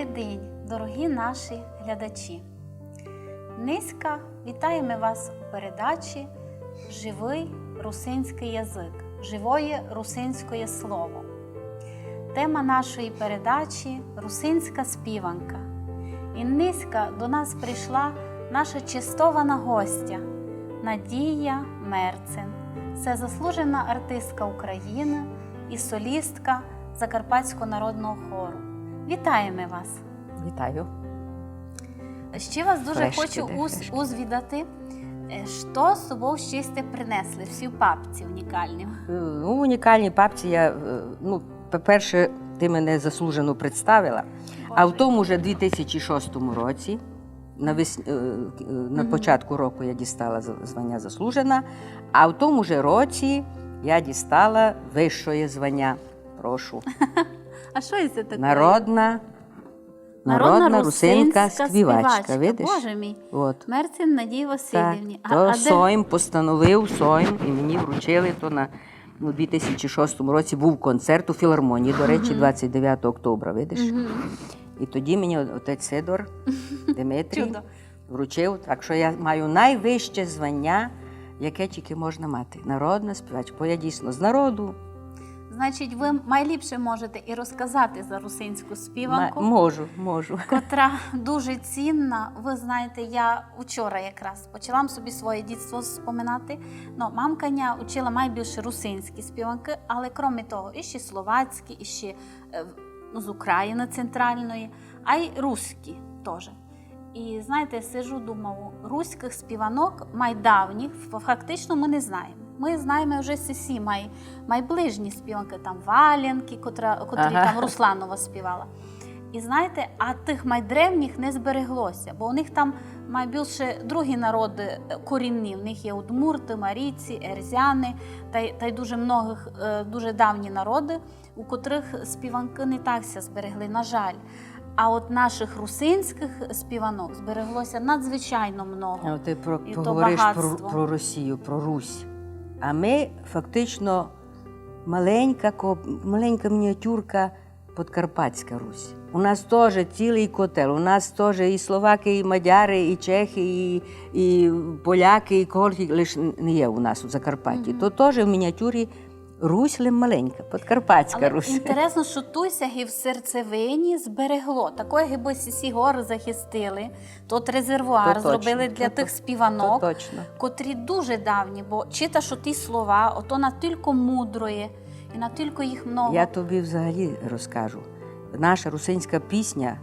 Добрий день, дорогі наші глядачі! Низько вітаємо вас у передачі «Живий русинський язик», «Живоє русинське слово». Тема нашої передачі – русинська співанка. І низько до нас прийшла наша чистована гостя Надія Мерцин. Це заслужена артистка України і солістка Закарпатського народного хору. Вітаємо вас! Вітаю! Ще вас дуже хочу узвідати, що з собою ще сте принесли, всі папці унікальні. Ну, унікальні папці я, по-перше, ти мене заслужено представила, а в тому же 2006 році, на початку року я дістала звання заслужена, а в тому же році я дістала вищое звання. Прошу. А що це таке? Народна русинська співачка, видиш? Боже мій. От. Мерцин Надії Васильівні. То Сойм постановив, і мені вручили, то у 2006 році був концерт у філармонії, до речі, 29 октября, видиш? І тоді мені отець Сидор Дмитрій вручив, так що я маю найвище звання, яке тільки можна мати. Народна співачка, бо я дійсно з народу. Значить, ви найліпше можете і розказати за русинську співанку. Можу. Котра дуже цінна. Ви знаєте, я вчора якраз почала собі своє дитинство споминати. Мамканя учила найбільше русинські співанки, але крім того, і ще словацькі, і ще з України центральної, а й руські теж. І, знаєте, сиджу, думаю, руських співанок майдавніх фактично ми не знаємо. Ми знаємо вже всі майближні співанки, там Валянки, котрі там Русланова співала. І знаєте, а тих майдревніх не збереглося, бо у них там найбільше другі народи корінні. У них є удмурти, марійці, ерзяни, та й дуже давні народи, у котрих співанки не так ся зберегли, на жаль. А от наших русинських співанок збереглося надзвичайно много. Ти поговориш про Росію, про Русь. А ми фактично маленька мініатюрка Подкарпатська Русь. У нас теж цілий котел, у нас теж і словаки, і мадяри, і чехи, і поляки, і кого лише не є у нас у Закарпатті. То теж в мініатюрі Русь маленька, Подкарпатська Русь. Але інтересно, що тусяги в серцевині зберегло. Такої гиби всі гори захистили, тот резервуар зробили для тих співанок, котрі дуже давні, бо чита, що ті слова, ото натільки мудроє, і натільки їх много. Я тобі взагалі розкажу. Наша русинська пісня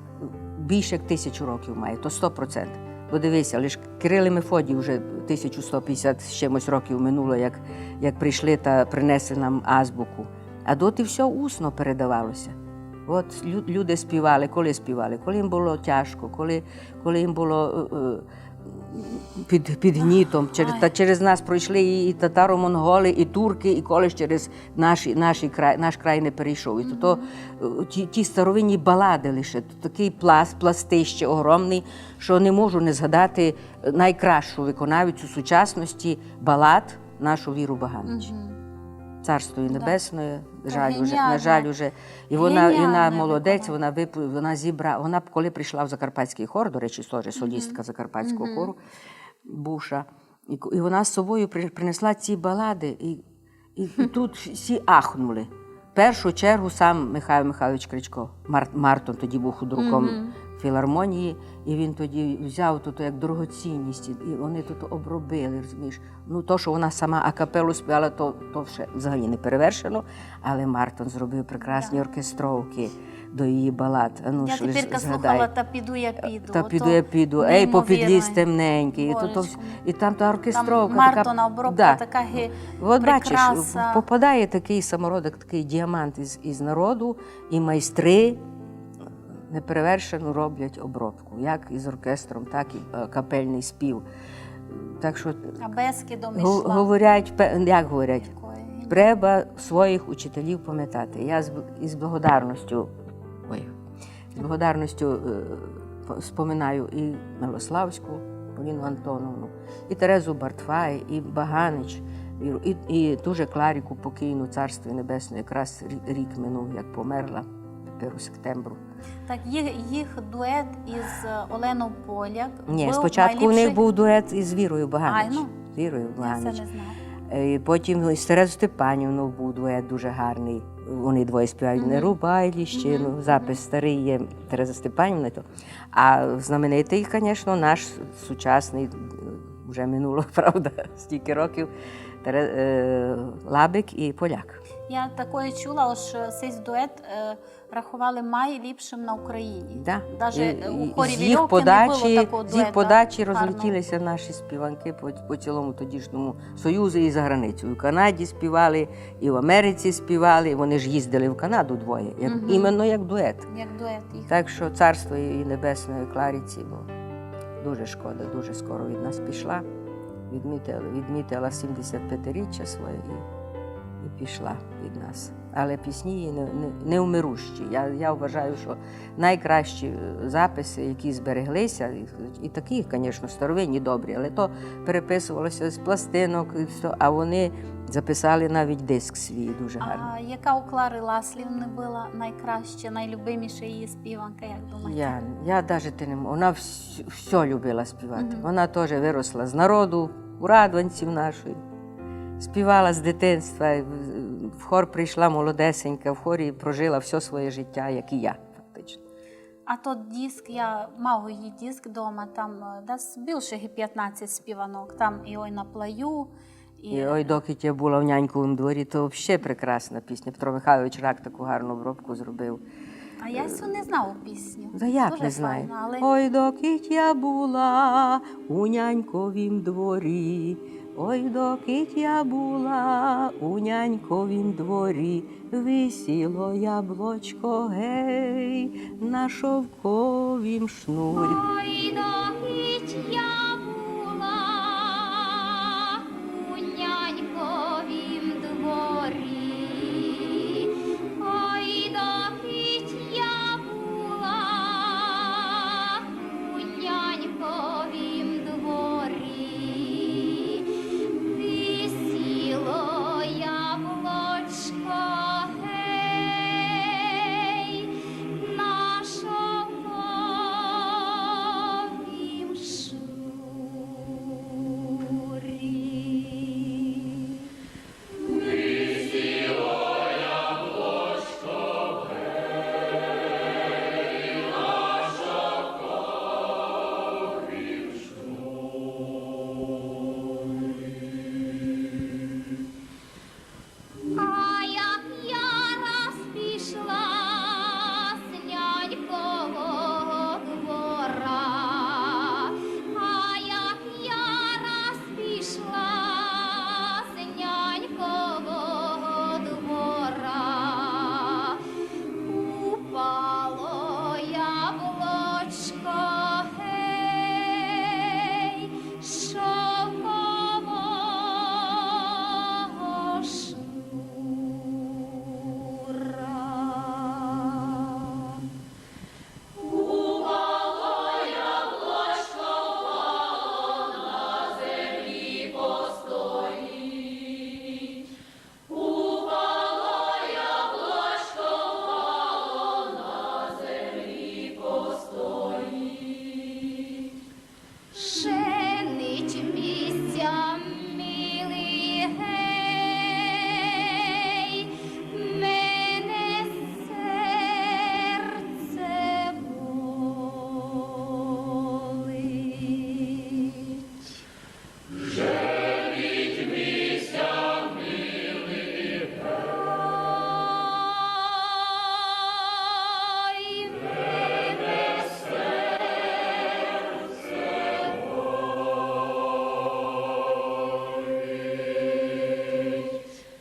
більше як 1000 років має, то 100%. Бо дивися, лише Кирил і Мефодій вже 1150 з чимось років минуло, як прийшли та принесли нам азбуку. А доти все усно передавалося. От люди співали, коли їм було тяжко, коли їм було під гнітом. Через нас пройшли і татаро-монголи, і турки, і коли через наш край не перейшов. І ті старовинні балади лише, такий пластище огромний, що не можу не згадати найкращу виконавицю сучасності балад нашу Віру Баганич. Царство їй небесне, на жаль, уже. І вона молодець, вона зібрала. Вона, коли прийшла в Закарпатський хор, до речі, теж солістка Закарпатського хору, Буша, і вона з собою принесла ці балади, і тут всі ахнули. В першу чергу сам Михайло Михайлович Кричко, Мартон тоді був худруком філармонії, і він тоді взяв тут як дорогоцінність, і вони тут обробили, розумієш. То, що вона сама акапелу співала, то ще взагалі не перевершено, але Мартон зробив прекрасні оркестровки до її балад. Я тепер слухала «Та піду я піду». «Та піду я піду», «Ей, попід ліс темненький». І там та оркестровка. Там Мартона обробка така от бачиш, прикраса. попадає такий самородок, такий діамант із народу, і майстри неперевершено роблять обробку, як із оркестром, так і капельний спів. Так що говорять, треба своїх учителів пам'ятати. Я з благодарністю споминаю і Милославську Поліну Антоновну, і Терезу Бартфай, і Баганич, і дуже Кларіку покійну, Царство Небесне, якраз рік минув, як померла. 1 сентября. Так, їх дует із Оленою Поляк. Ні, був спочатку у них найліпший- був дует із Вірою Баганич. Ай, ну, З Вірою Я це Баганич. не знала. І потім з Терезою Степанівною був дует дуже гарний. Вони двоє співають «Не рубай ліщину», запис старий є Тереза Степанівна. А знаменитий, звісно, наш сучасний, вже минуло, правда, стільки років, Лабик і Поляк. Я такое чула, що цей дует рахували найліпшим на Україні. Да. Даже у хорі з їх Вільовки не було подачі, такого з їх дуета подачі гарного. розлетілися наші співанки по цілому тодішньому Союзу і за границю. І в Канаді співали, і в Америці співали. Вони ж їздили в Канаду двоє, іменно як дует. Як дует їх. Так що царство її небесної Кларіці, бо дуже шкода, дуже скоро від нас пішла. Відмітила 75-річчя своє і пішла від нас. Але пісні її неумирущі. Я вважаю, що найкращі записи, які збереглися, і такі, звісно, старовинні добрі, але то переписувалося з пластинок, а вони записали навіть диск свій дуже гарний. А яка у Клари Ласлівни була найкраща, найлюбиміша її співанка, як думаєте? Я навіть не можу. Вона все любила співати. Вона теж виросла з народу, у радванців нашої. Співала з дитинства, в хор прийшла молодесенька, в хорі прожила все своє життя, як і я, фактично. А тот диск, я мав її диск вдома, там десь більше 15 співанок. Там і «Ой на плаю», І «Ой, доки я була в няньковому дворі», то взагалі прекрасна пісня. Петро Михайлович Рак таку гарну обробку зробив. А я цю не знала пісню. Та як Дуже не знаю? файна, але... Ой, доки я була у няньковім дворі, ой, доки я була у няньковім дворі, висіло яблочко, гей, на шовковім шнурі. Ой, доки